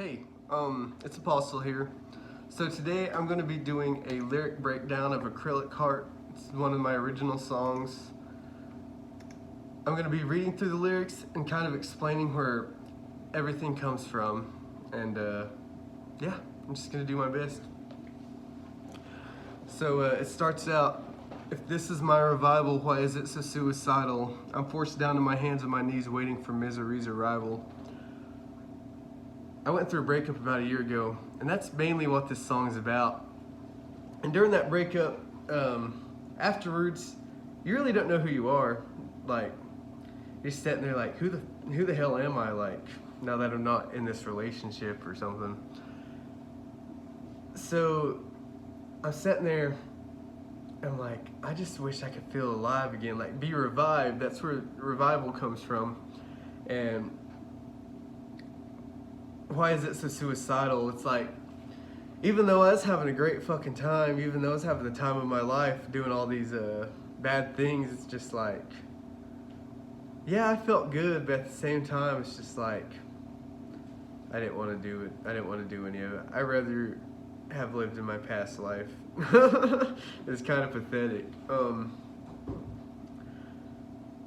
Hey, it's Apostle here. So today I'm going to be doing a lyric breakdown of Acrylic Heart. It's one of my original songs. I'm going to be reading through the lyrics and kind of explaining where everything comes from. And yeah, I'm just going to do my best. So it starts out, if this is my revival, why is it so suicidal? I'm forced down to my hands and my knees waiting for misery's arrival. I went through a breakup about a year ago, and that's mainly what this song is about. And during that breakup, afterwards, you really don't know who you are. Like, you're sitting there like, who the hell am I? Like, now that I'm not in this relationship or something. So I'm sitting there, I'm like, I just wish I could feel alive again, like be revived. That's where revival comes from. And why is it so suicidal? It's like, even though I was having a great fucking time, even though I was having the time of my life doing all these bad things, it's just like, yeah, I felt good, but at the same time, it's just like, I didn't want to do it. I didn't want to do any of it. I'd rather have lived in my past life. It's kind of pathetic.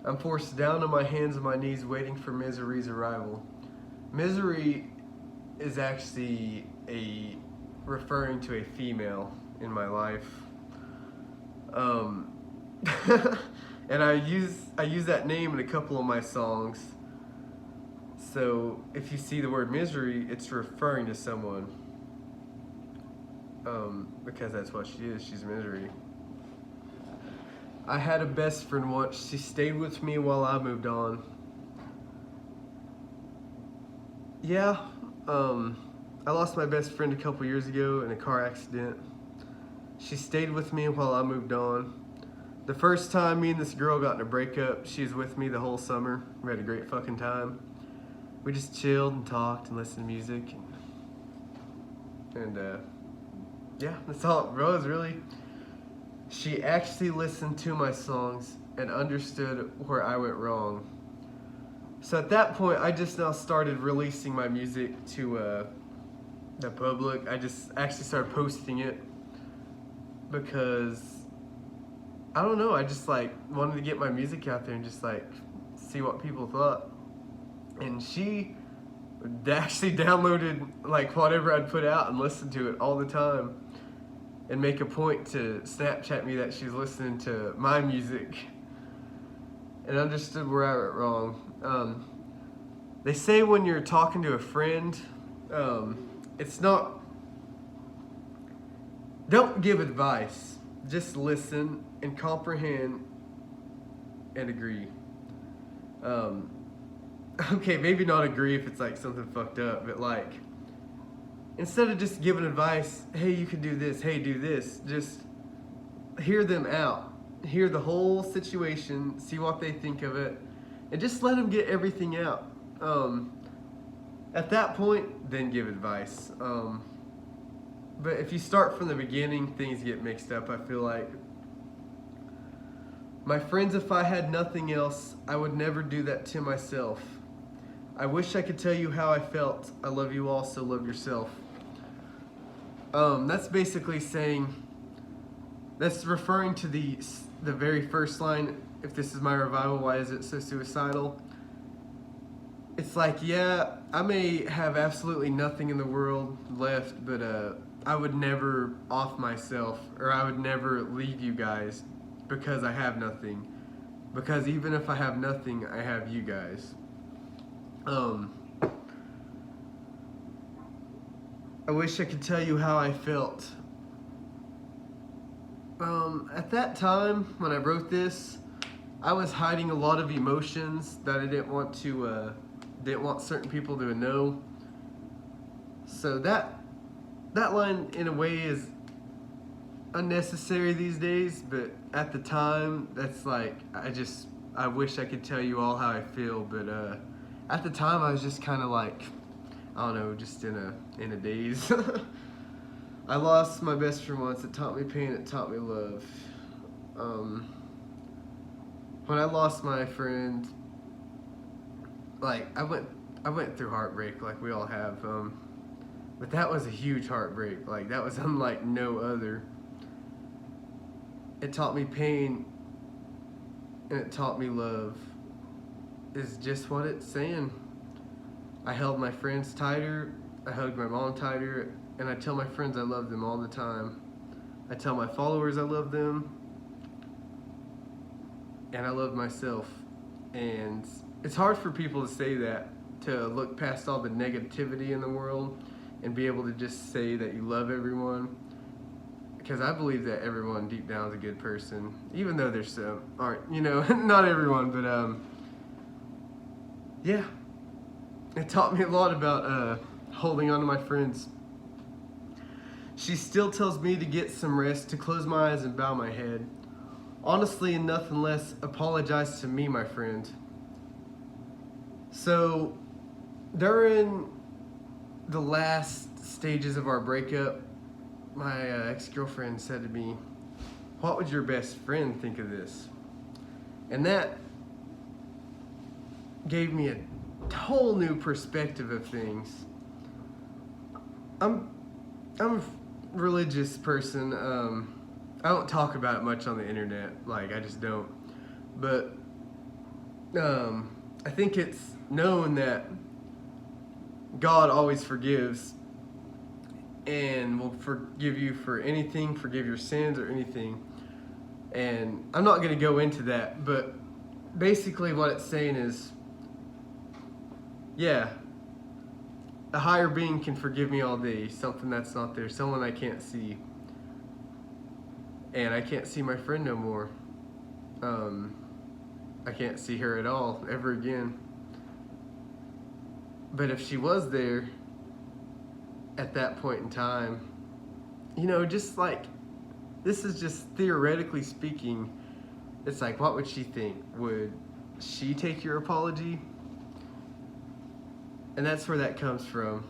I'm forced down on my hands and my knees waiting for misery's arrival. Misery is actually referring to a female in my life. And I use that name in a couple of my songs. So if you see the word misery, it's referring to someone. Because that's what she is. She's misery. I had a best friend once. She stayed with me while I moved on. Yeah, I lost my best friend a couple years ago in a car accident. She stayed with me while I moved on. The first time me and this girl got in a breakup, she was with me the whole summer. We had a great fucking time. We just chilled and talked and listened to music. And yeah, that's all it was, really. She actually listened to my songs and understood where I went wrong. So at that point, I just now started releasing my music to the public. I just actually started posting it because, I don't know, I just like wanted to get my music out there and just like see what people thought. And she actually downloaded like whatever I'd put out and listened to it all the time and make a point to Snapchat me that she's listening to my music and understood where I went wrong. They say when you're talking to a friend, it's not, don't give advice, just listen and comprehend and agree. Okay, maybe not agree if it's like something fucked up, but like, instead of just giving advice, hey, you can do this, hey, do this, just hear them out. Hear the whole situation, see what they think of it, and just let them get everything out. At that point, then give advice. But if you start from the beginning, things get mixed up, I feel like. My friends, if I had nothing else, I would never do that to myself. I wish I could tell you how I felt. I love you all, so love yourself. That's basically saying, that's referring to the very first line, if this is my revival, why is it so suicidal? It's like, yeah, I may have absolutely nothing in the world left, but I would never off myself, or I would never leave you guys because I have nothing. Because even if I have nothing, I have you guys. I wish I could tell you how I felt. At that time, when I wrote this, I was hiding a lot of emotions that I didn't want certain people to know. So that line, in a way, is unnecessary these days, but at the time, that's like, I wish I could tell you all how I feel, but at the time, I was just kind of like, I don't know, just in a daze. I lost my best friend once. It taught me pain. It taught me love. When I lost my friend, like I went through heartbreak, like we all have. But that was a huge heartbreak. Like, that was unlike no other. It taught me pain, and it taught me love. Is just what it's saying. I held my friends tighter, I hugged my mom tighter, and I tell my friends I love them all the time. I tell my followers I love them, and I love myself. And it's hard for people to say that, to look past all the negativity in the world and be able to just say that you love everyone. Because I believe that everyone deep down is a good person, even though there's some aren't, not everyone, but yeah. It taught me a lot about holding on to my friends. She still tells me to get some rest, to close my eyes and bow my head. Honestly and nothing less, apologize to me, my friend. So, during the last stages of our breakup, my ex-girlfriend said to me, "What would your best friend think of this?" And that gave me a whole new perspective of things. I'm a religious person. I don't talk about it much on the internet. Like, I just don't. But I think it's known that God always forgives and will forgive you for anything, forgive your sins or anything. And I'm not going to go into that, but basically what it's saying is, yeah, a higher being can forgive me all day, something that's not there, someone I can't see. And I can't see my friend no more. I can't see her at all, ever again. But if she was there at that point in time, just like, this is just theoretically speaking, it's like, what would she think? Would she take your apology? And that's where that comes from.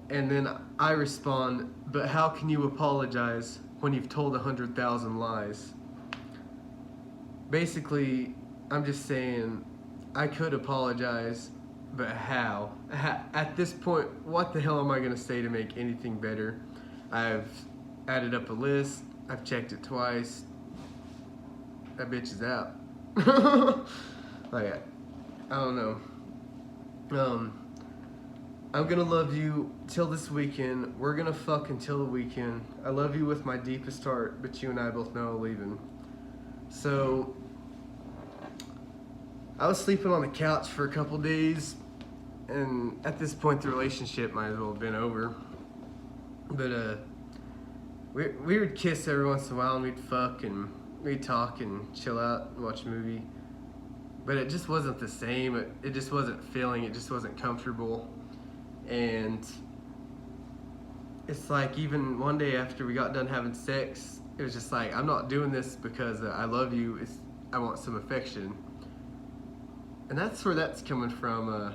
And then I respond, but how can you apologize when you've told 100,000 lies? Basically, I'm just saying, I could apologize, but how? At this point, what the hell am I gonna say to make anything better? I've added up a list, I've checked it twice, that bitch is out. Like, I don't know. I'm gonna love you till this weekend. We're gonna fuck until the weekend. I love you with my deepest heart, but you and I both know I'm leaving. So, I was sleeping on the couch for a couple days, and at this point the relationship might as well have been over. But we would kiss every once in a while, and we'd fuck, and we'd talk and chill out and watch a movie. But it just wasn't the same. It just wasn't feeling. It just wasn't comfortable. And it's like, even one day after we got done having sex, it was just like, I'm not doing this because I love you. I want some affection. And that's where that's coming from.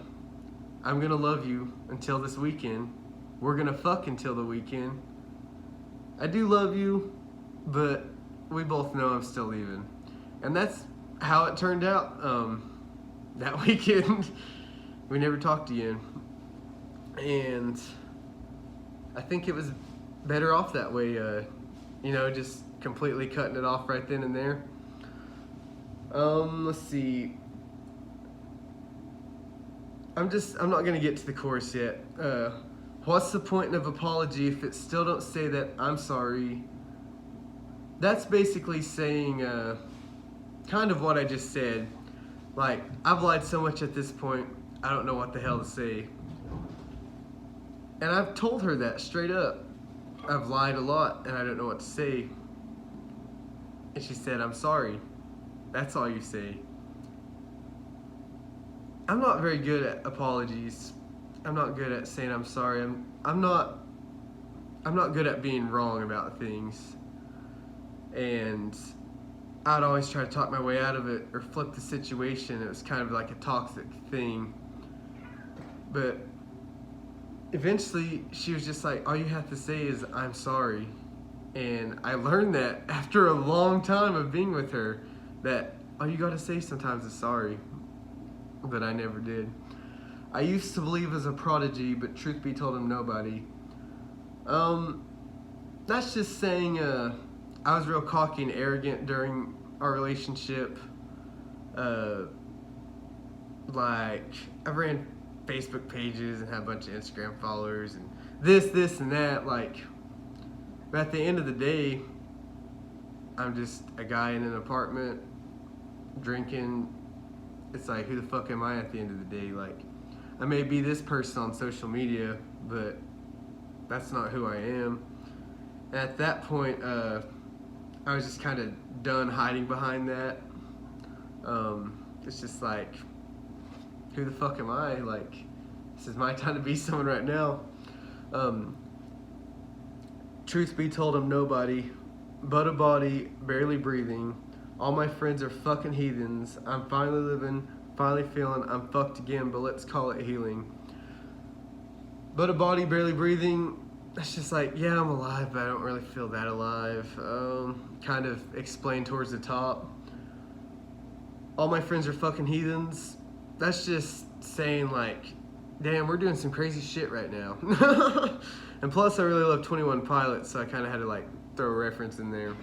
I'm gonna love you until this weekend. We're gonna fuck until the weekend. I do love you, but we both know I'm still leaving. And that's how it turned out. That weekend, we never talked again. And I think it was better off that way, just completely cutting it off right then and there. Let's see. I'm not gonna get to the chorus yet. What's the point of apology if it still don't say that I'm sorry? That's basically saying kind of what I just said. Like, I've lied so much at this point, I don't know what the hell to say. And I've told her that straight up. I've lied a lot and I don't know what to say. And she said, I'm sorry. That's all you say. I'm not very good at apologies. I'm not good at saying I'm sorry. I'm not good at being wrong about things. And I'd always try to talk my way out of it or flip the situation. It was kind of like a toxic thing. But eventually she was just like, all you have to say is I'm sorry. And I learned that after a long time of being with her, that all you gotta say sometimes is sorry. But I never did. I used to believe as a prodigy, but truth be told, I'm nobody. That's just saying I was real cocky and arrogant during our relationship. Like, I ran Facebook pages and had a bunch of Instagram followers and this, and that. Like, but at the end of the day, I'm just a guy in an apartment drinking. It's like, who the fuck am I at the end of the day? Like, I may be this person on social media, but that's not who I am. And at that point, I was just kind of done hiding behind that. It's just like, who the fuck am I? Like, this is my time to be someone right now. Truth be told, I'm nobody, but a body, barely breathing. All my friends are fucking heathens. I'm finally living, finally feeling I'm fucked again, but let's call it healing. But a body, barely breathing. It's just like, yeah, I'm alive, but I don't really feel that alive. Kind of explained towards the top. All my friends are fucking heathens. That's just saying like, damn, we're doing some crazy shit right now. And plus I really love 21 Pilots, so I kind of had to like throw a reference in there.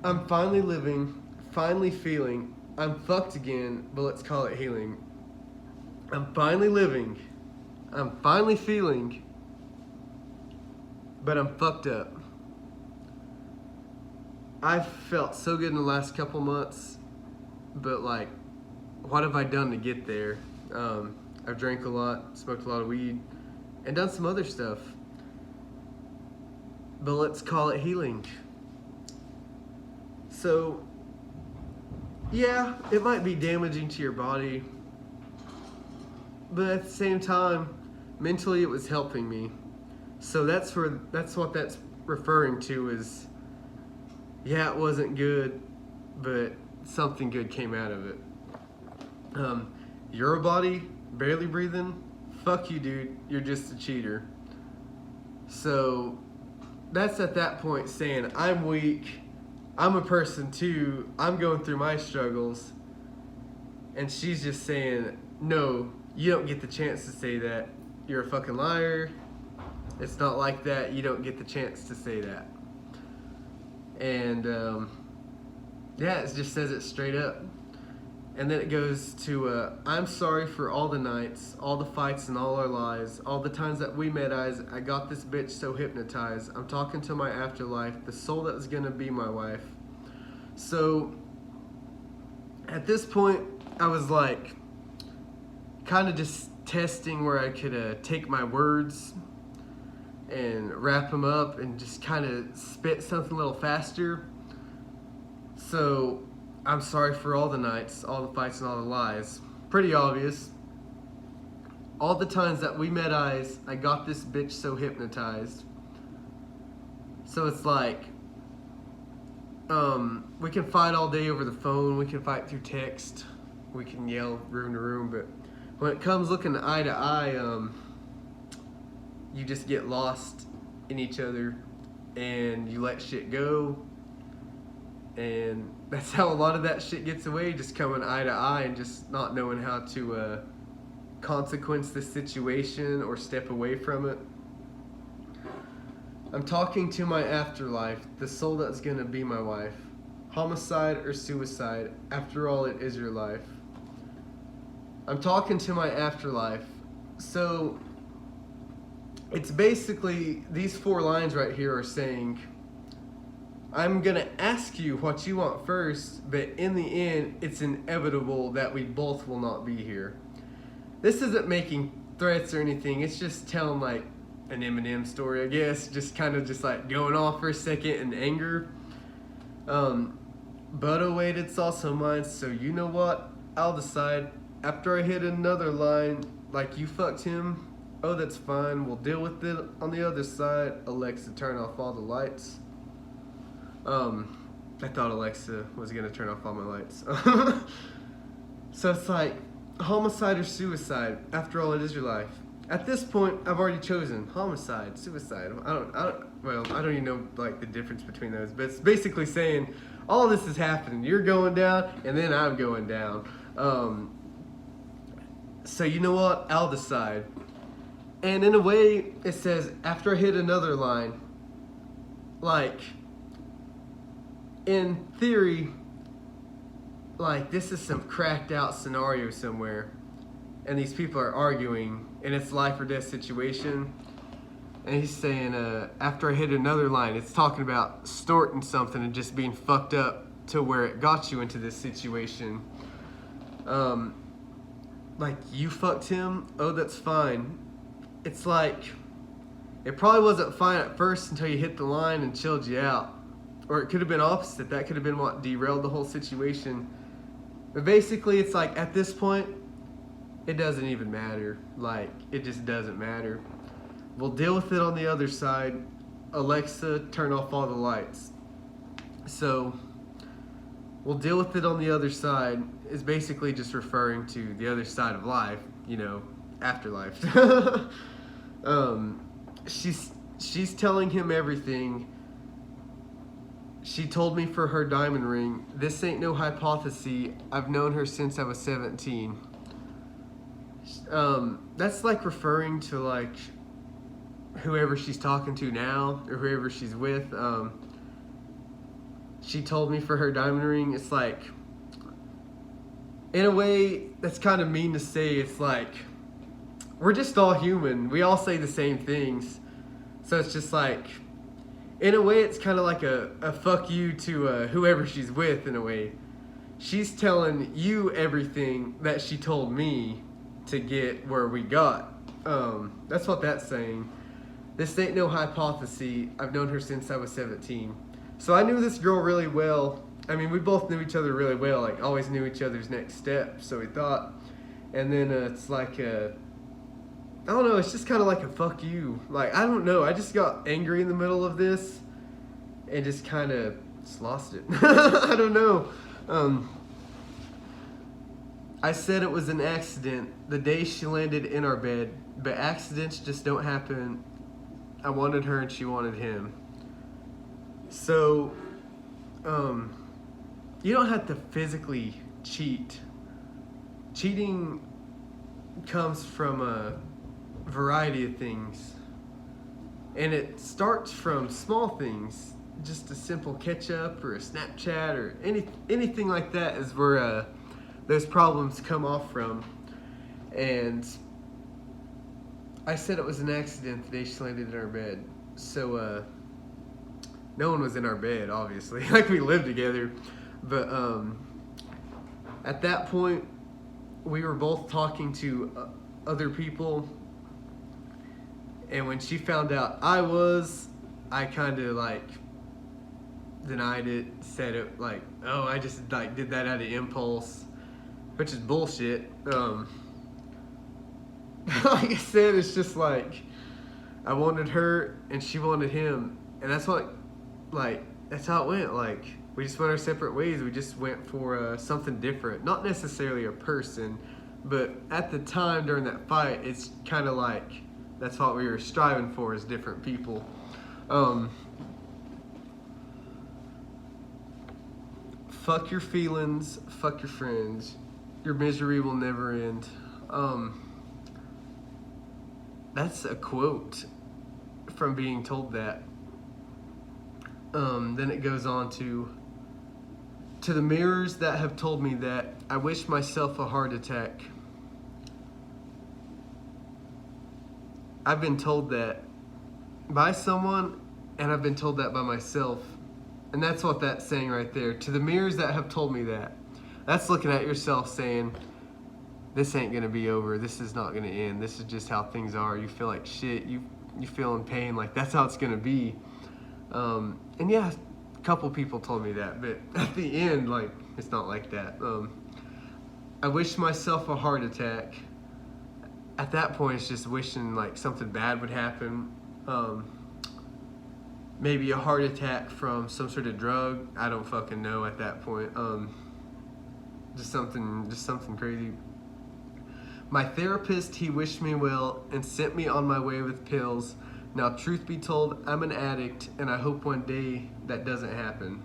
I'm finally living, finally feeling, I'm fucked again, but let's call it healing. I'm finally living, I'm finally feeling, but I'm fucked up. I've felt so good in the last couple months, but like, what have I done to get there? I've drank a lot, smoked a lot of weed, and done some other stuff. But let's call it healing. So, yeah, it might be damaging to your body, but at the same time, mentally it was helping me. So that's what that's referring to is, yeah, it wasn't good, but something good came out of it. You're a body, barely breathing, fuck you, dude, you're just a cheater. So that's at that point saying, I'm weak, I'm a person too, I'm going through my struggles, and she's just saying, no, you don't get the chance to say that, you're a fucking liar, it's not like that, you don't get the chance to say that. And yeah, it just says it straight up. And then it goes to, I'm sorry for all the nights, all the fights and all our lies, all the times that we met eyes, I got this bitch so hypnotized. I'm talking to my afterlife, the soul that was gonna be my wife. So, at this point, I was like, kind of just testing where I could take my words and wrap them up and just kind of spit something a little faster. So, I'm sorry for all the nights, all the fights and all the lies. Pretty obvious. All the times that we met eyes, I got this bitch so hypnotized. So it's like, we can fight all day over the phone, we can fight through text, we can yell room to room, but when it comes looking eye to eye, you just get lost in each other and you let shit go. And that's how a lot of that shit gets away, just coming eye to eye and just not knowing how to consequence the situation or step away from it. I'm talking to my afterlife, the soul that's gonna be my wife. Homicide or suicide, after all it is your life. I'm talking to my afterlife. So it's basically, these 4 lines right here are saying, I'm gonna ask you what you want first, but in the end, it's inevitable that we both will not be here. This isn't making threats or anything, it's just telling like an Eminem story, I guess, just kind of just like going off for a second in anger. But oh wait, it's also mine, so you know what? I'll decide. After I hit another line, like you fucked him, oh that's fine, we'll deal with it on the other side. Alexa, turn off all the lights. I thought Alexa was gonna turn off all my lights. So it's like, homicide or suicide, after all it is your life. At this point, I've already chosen homicide, suicide. I don't even know like the difference between those, but it's basically saying, all this is happening. You're going down, and then I'm going down. So you know what? I'll decide. And in a way, it says, after I hit another line, like, in theory, like, this is some cracked out scenario somewhere, and these people are arguing, and it's life or death situation. And he's saying, after I hit another line, it's talking about snorting something and just being fucked up to where it got you into this situation. Like, you fucked him? Oh, that's fine. It's like, it probably wasn't fine at first until you hit the line and chilled you out. Or it could have been opposite. That could have been what derailed the whole situation. But basically, it's like, at this point, it doesn't even matter. Like, it just doesn't matter. We'll deal with it on the other side. Alexa, turn off all the lights. So, we'll deal with it on the other side is basically just referring to the other side of life, you know, afterlife. She's telling him everything. She told me for her diamond ring, this ain't no hypothesis. I've known her since I was 17. That's like referring to like whoever she's talking to now or whoever she's with. She told me for her diamond ring. It's like, in a way, that's kind of mean to say. It's like, we're just all human. We all say the same things. So it's just like, in a way, it's kind of like a fuck you to whoever she's with, in a way. She's telling you everything that she told me to get where we got. That's what that's saying. This ain't no hypothesis. I've known her since I was 17. So I knew this girl really well. I mean, we both knew each other really well. Like, always knew each other's next step, so we thought. And then it's like I don't know, it's just kind of like a fuck you. Like, I don't know. I just got angry in the middle of this and just kind of just lost it. I don't know. I said it was an accident the day she landed in our bed, but accidents just don't happen. I wanted her and she wanted him. So, you don't have to physically cheat. Cheating comes from a variety of things. And it starts from small things. Just a simple catch up or a Snapchat or anything like that is where those problems come off from. And I said it was an accident the day she landed in our bed. So, no one was in our bed, obviously. Like, we lived together. But at that point, we were both talking to other people. And when she found out I kind of like denied it, said it like, oh, I just like did that out of impulse, which is bullshit. Like I said, it's just like I wanted her and she wanted him, and that's what, like, that's how it went. Like, we just went our separate ways. We just went for something different, not necessarily a person, but at the time during that fight, it's kind of like that's what we were striving for, as different people. Fuck your feelings, fuck your friends. Your misery will never end. That's a quote from being told that. Then it goes on to the mirrors that have told me that, I wish myself a heart attack. I've been told that by someone, and I've been told that by myself. And that's what that's saying right there. To the mirrors that have told me that. That's looking at yourself saying, this ain't gonna be over. This is not gonna end. This is just how things are. You feel like shit. You feel in pain. Like, that's how it's gonna be. And yeah, a couple people told me that, but at the end, like, it's not like that. I wish myself a heart attack. At that point, it's just wishing like something bad would happen. Maybe a heart attack from some sort of drug. I don't fucking know at that point. Just something crazy. My therapist, he wished me well and sent me on my way with pills. Now, truth be told, I'm an addict, and I hope one day that doesn't happen.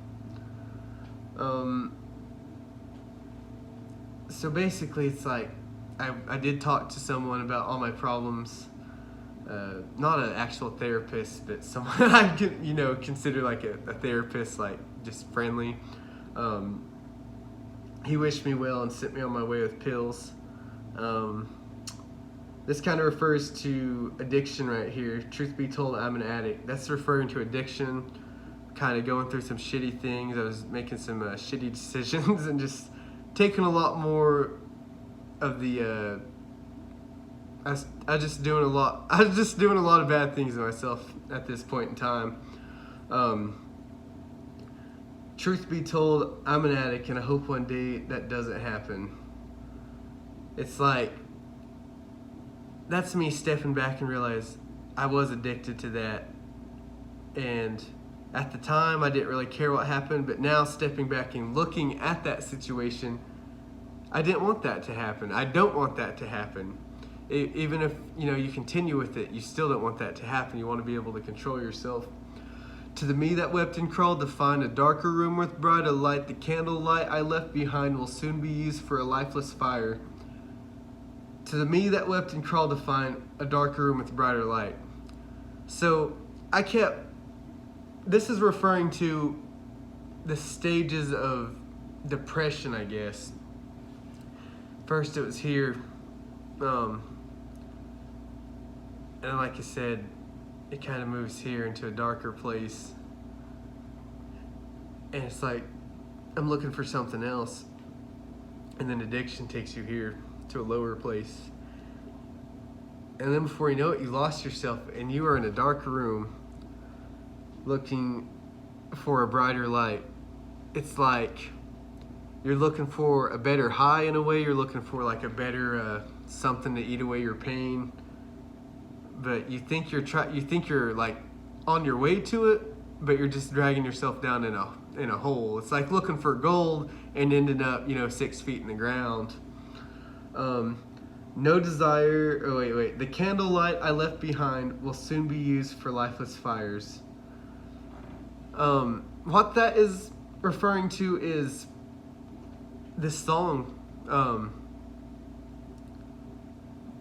Um, so basically, it's like I did talk to someone about all my problems. Not an actual therapist, but someone I could, consider like a therapist, like just friendly. Um, he wished me well and sent me on my way with pills. This kind of refers to addiction right here. Truth be told, I'm an addict. That's referring to addiction, kind of going through some shitty things. I was making some shitty decisions and just taking a lot more of the I was just doing a lot of bad things to myself at this point in time. Truth be told, I'm an addict, and I hope one day that doesn't happen. It's like, that's me stepping back and realize I was addicted to that. And at the time, I didn't really care what happened, but now stepping back and looking at that situation, I didn't want that to happen. I don't want that to happen. Even if, you continue with it, you still don't want that to happen. You want to be able to control yourself. To the me that wept and crawled to find a darker room with brighter light, the candlelight I left behind will soon be used for a lifeless fire. To the me that wept and crawled to find a darker room with brighter light. So this is referring to the stages of depression, I guess. First it was here, and like I said, it kind of moves here into a darker place. And it's like, I'm looking for something else. And then addiction takes you here to a lower place. And then before you know it, you lost yourself and you are in a dark room looking for a brighter light. It's like you're looking for a better high in a way. You're looking for like a better something to eat away your pain. But you think you're like on your way to it, but you're just dragging yourself down in a hole. It's like looking for gold and ending up 6 feet in the ground. No desire. Oh wait. The candlelight I left behind will soon be used for lifeless fires. What that is referring to is this song.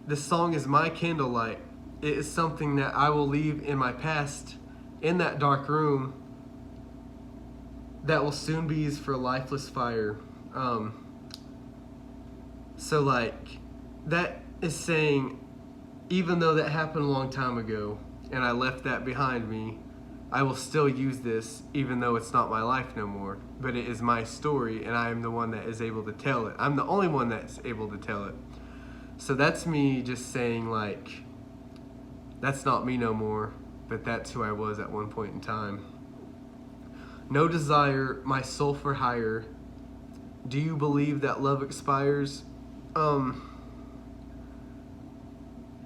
This song is my candlelight. It is something that I will leave in my past, in that dark room, that will soon be used for a lifeless fire. So like, that is saying, even though that happened a long time ago, and I left that behind me, I will still use this, even though it's not my life no more. But it is my story, and I am the one that is able to tell it. I'm the only one that's able to tell it. So that's me just saying like, that's not me no more, but that's who I was at one point in time. No desire, my soul for higher. Do you believe that love expires?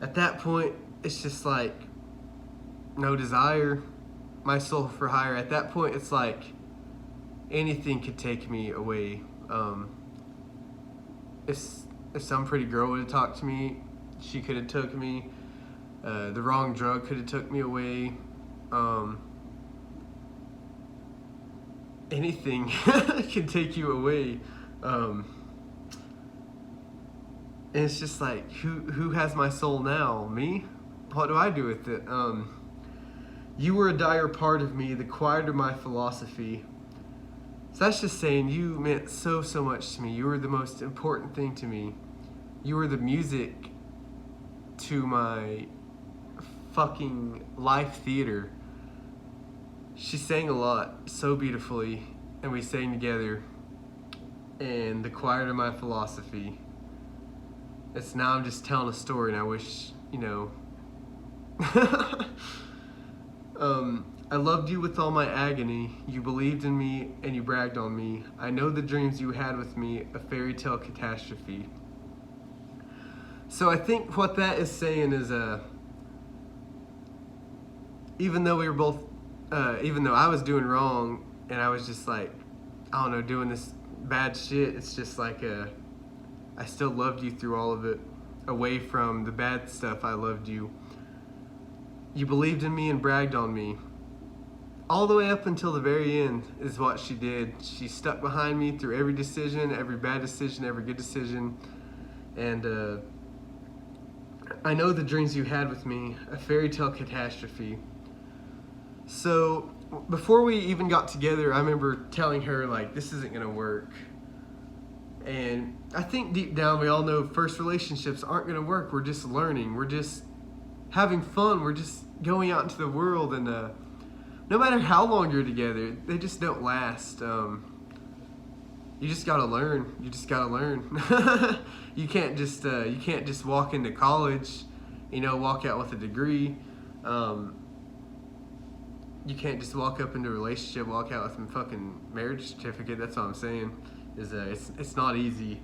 At that point, it's just like, no desire, my soul for higher. At that point, it's like anything could take me away. If some pretty girl would have talked to me, she could have took me. The wrong drug could have took me away. Anything can take you away. And it's just like, who has my soul now? Me? What do I do with it? You were a dire part of me, the quiet of my philosophy. So that's just saying you meant so much to me. You were the most important thing to me. You were the music to my fucking life theater. She sang a lot so beautifully, and we sang together. And the quiet of my philosophy. It's now I'm just telling a story, and I wish, I loved you with all my agony. You believed in me and you bragged on me. I know the dreams you had with me, a fairy tale catastrophe. So I think what that is saying is, even though we were both, even though I was doing wrong and I was just like, I don't know, doing this bad shit, it's just like, I still loved you through all of it. Away from the bad stuff, I loved you. You believed in me and bragged on me. all the way up until the very end is what she did. She stuck behind me through every decision, every bad decision, every good decision. And I know the dreams you had with me, a fairy tale catastrophe. So before we even got together, I remember telling her, like, this isn't gonna work. And I think deep down we all know first relationships aren't gonna work. We're just learning. We're just having fun. We're just going out into the world, and no matter how long you're together, they just don't last. You just gotta learn. You just gotta learn. You can't just walk into college, walk out with a degree. You can't just walk up into a relationship, walk out with a fucking marriage certificate. That's all I'm saying. It's not easy.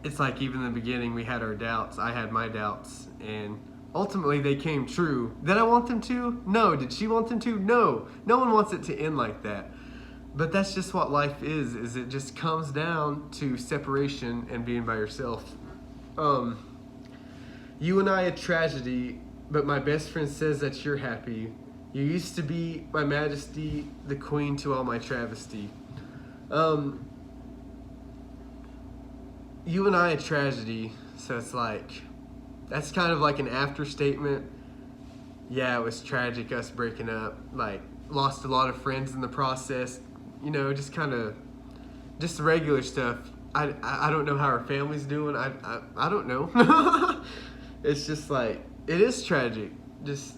It's like even in the beginning we had our doubts. I had my doubts, and ultimately they came true. Did I want them to? No. Did she want them to? No. No one wants it to end like that. But that's just what life is it just comes down to separation and being by yourself. You and I a tragedy, but my best friend says that you're happy. You used to be my majesty, the queen to all my travesty. You and I a tragedy, so it's like, that's kind of like an after statement. Yeah, it was tragic us breaking up, like lost a lot of friends in the process, just kind of, just the regular stuff. I don't know how our family's doing. I don't know. It's just like, it is tragic, just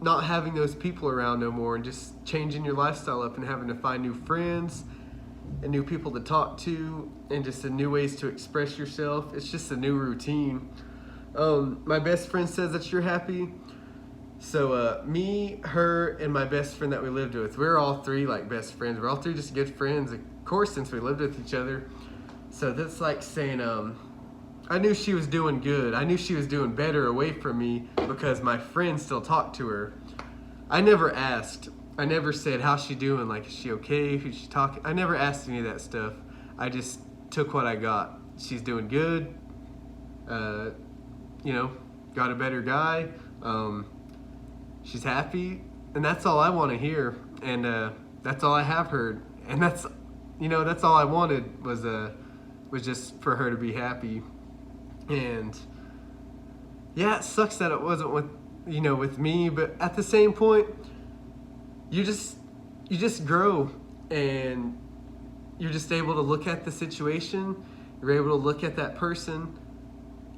not having those people around no more, and just changing your lifestyle up and having to find new friends and new people to talk to and just new ways to express yourself. It's just a new routine. My best friend says that you're happy. So me, her, and my best friend that we lived with, we're all three like best friends. We're all three just good friends, of course, since we lived with each other. So that's like saying, I knew she was doing good. I knew she was doing better away from me because my friends still talked to her. I never asked. I never said, how's she doing? Like, is she okay? Who's she talking? I never asked any of that stuff. I just took what I got. She's doing good. Got a better guy. She's happy. And that's all I want to hear. And that's all I have heard. And that's all I wanted was just for her to be happy. And yeah, it sucks that it wasn't with me, but at the same point, you just grow, and you're just able to look at the situation, you're able to look at that person,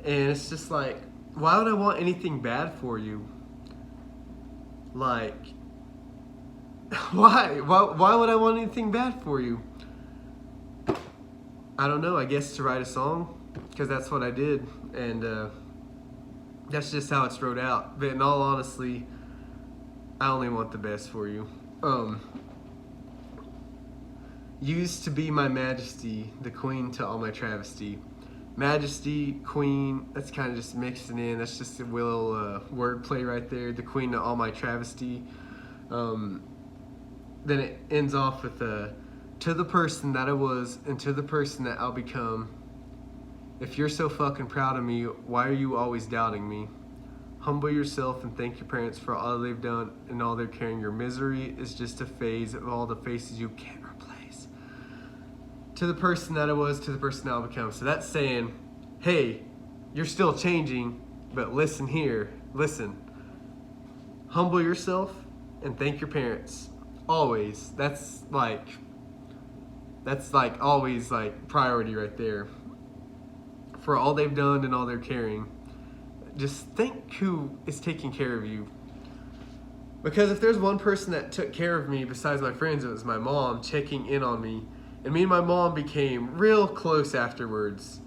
and it's just like, why would I want anything bad for you? Like, why would I want anything bad for you? I don't know, I guess to write a song, because that's what I did, and that's just how it's wrote out. But in all honesty, I only want the best for you. Used to be my majesty, the queen to all my travesty. Majesty, queen, that's kind of just mixing in. That's just a little wordplay right there. The queen to all my travesty. Then it ends off with to the person that I was and to the person that I'll become. If you're so fucking proud of me, why are you always doubting me? Humble yourself and thank your parents for all they've done and all they're carrying. Your misery is just a phase of all the faces you can't replace. To the person that I was, to the person I'll become. So that's saying, hey, you're still changing, but listen here, listen. Humble yourself and thank your parents. Always. That's like always like priority right there. For all they've done and all they're carrying. Just think who is taking care of you. Because if there's one person that took care of me besides my friends, it was my mom checking in on me. And me and my mom became real close afterwards.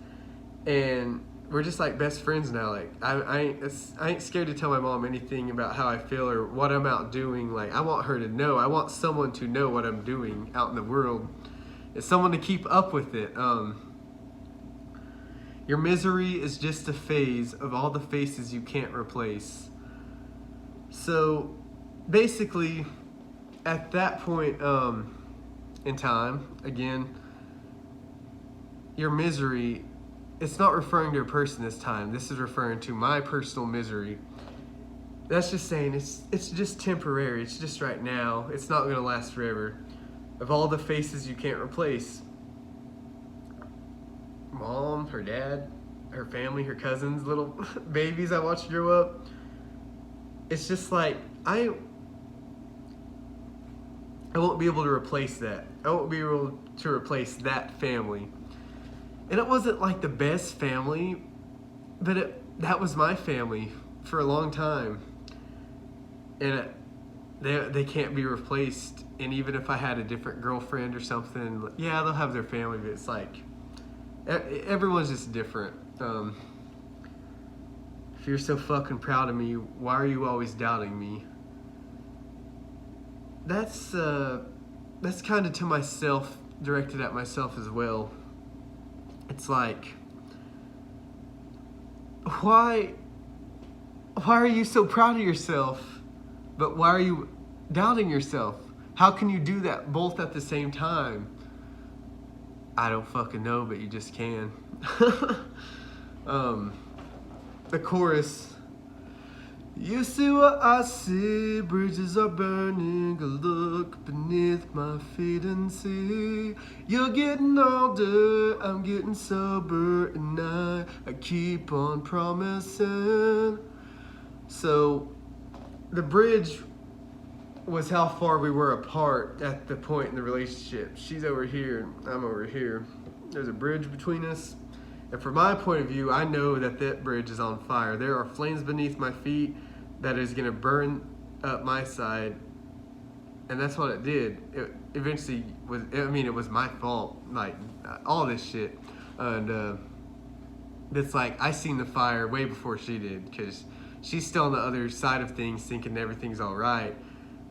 And we're just like best friends now. Like I ain't scared to tell my mom anything about how I feel or what I'm out doing. Like I want her to know. I want someone to know what I'm doing out in the world. It's someone to keep up with it. Your misery is just a phase of all the faces you can't replace. So basically, at that point in time, again, your misery, it's not referring to a person this time. This is referring to my personal misery. that's just saying it's just temporary. It's just right now. It's not gonna last forever. Of all the faces you can't replace, mom, her dad, her family, her cousins, little babies I watched grow up. It's just like I won't be able to replace that. I won't be able to replace that family. And it wasn't like the best family, but that was my family for a long time. And they can't be replaced. And even if I had a different girlfriend or something, yeah, they'll have their family, but it's like everyone's just different. If you're so fucking proud of me, why are you always doubting me? That's kind of to myself, directed at myself as well. It's like, why are you so proud of yourself, but why are you doubting yourself? How can you do that both at the same time? I don't fucking know, but you just can. The chorus. You see what I see, bridges are burning, a look beneath my feet and see. You're getting older, I'm getting sober, and I keep on promising. So, the bridge was how far we were apart at the point in the relationship. She's over here, I'm over here. There's a bridge between us. And from my point of view, I know that bridge is on fire. There are flames beneath my feet that is going to burn up my side. And that's what it did. It eventually was, it was my fault, like all this shit. And it's like I seen the fire way before she did, because she's still on the other side of things thinking everything's all right.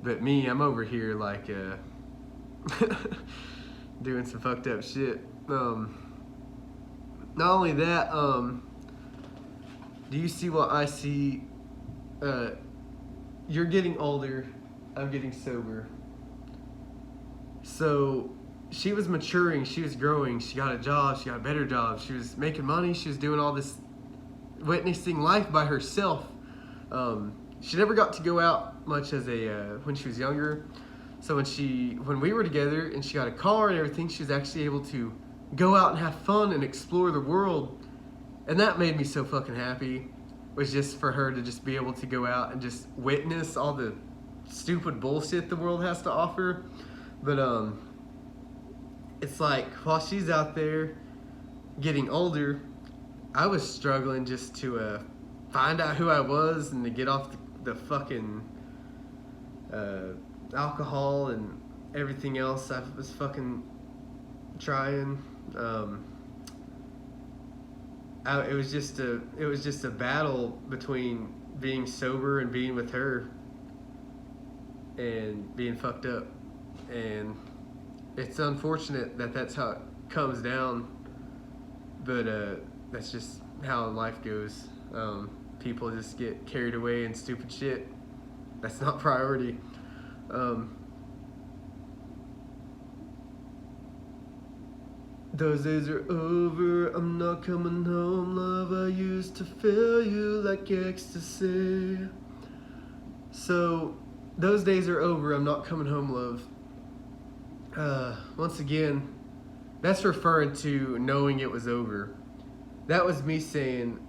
But me, I'm over here like doing some fucked up shit. Not only that, do you see what I see? You're getting older, I'm getting sober. So she was maturing, she was growing, she got a job, she got a better job, she was making money, she was doing all this, witnessing life by herself. She never got to go out much as when she was younger. So when we were together and she got a car and everything, she was actually able to go out and have fun and explore the world. And that made me so fucking happy, was just for her to just be able to go out and just witness all the stupid bullshit the world has to offer. But it's like, while she's out there getting older, I was struggling just to find out who I was and to get off the fucking alcohol and everything else I was fucking trying. It was just a battle between being sober and being with her and being fucked up. And it's unfortunate that that's how it comes down, but that's just how life goes. People just get carried away in stupid shit. That's not priority. Those days are over, I'm not coming home, love. I used to feel you like ecstasy. So, those days are over, I'm not coming home, love. Once again, that's referring to knowing it was over. That was me saying,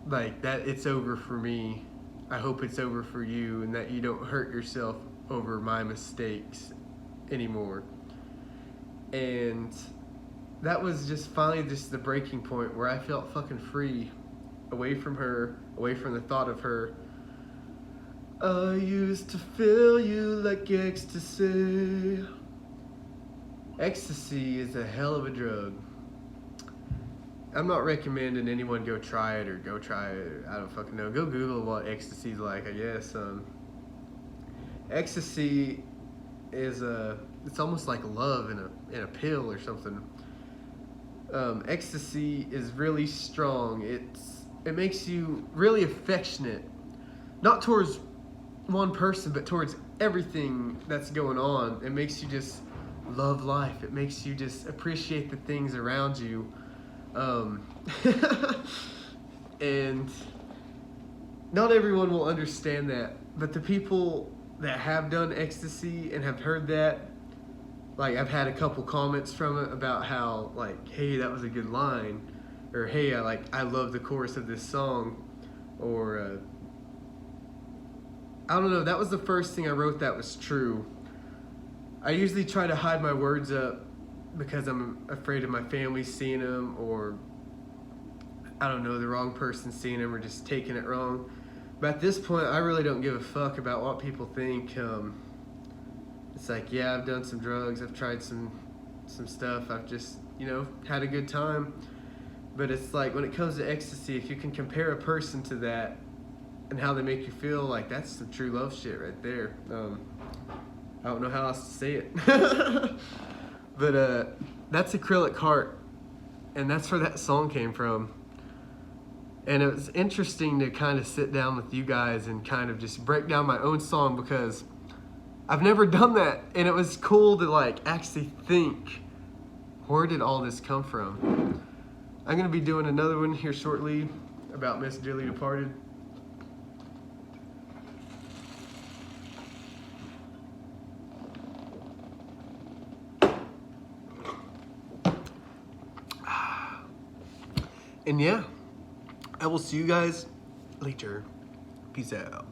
like, that it's over for me. I hope it's over for you, and that you don't hurt yourself over my mistakes anymore. And that was just finally just the breaking point where I felt fucking free, away from her, away from the thought of her. I used to feel you like ecstasy. Ecstasy is a hell of a drug. I'm not recommending anyone go try it. I don't fucking know. Go Google what ecstasy's like, I guess. Ecstasy is it's almost like love in a pill or something. Ecstasy is really strong. It makes you really affectionate, not towards one person, but towards everything that's going on. It makes you just love life. It makes you just appreciate the things around you. And not everyone will understand that, but the people that have done ecstasy and have heard that, like I've had a couple comments from it about how like, hey, that was a good line, or hey, I love the chorus of this song, or I don't know. That was the first thing I wrote that was true. I usually try to hide my words up because I'm afraid of my family seeing them, or I don't know, the wrong person seeing them, or just taking it wrong. But at this point, I really don't give a fuck about what people think. It's like, yeah, I've done some drugs, I've tried some stuff, I've just, had a good time. But it's like, when it comes to ecstasy, if you can compare a person to that and how they make you feel, like, that's some true love shit right there. I don't know how else to say it. But that's Acrylic Heart, and that's where that song came from. And it was interesting to kind of sit down with you guys and kind of just break down my own song, because I've never done that. And it was cool to like actually think, where did all this come from? I'm going to be doing another one here shortly about Miss Dearly Departed. And yeah, I will see you guys later. Peace out.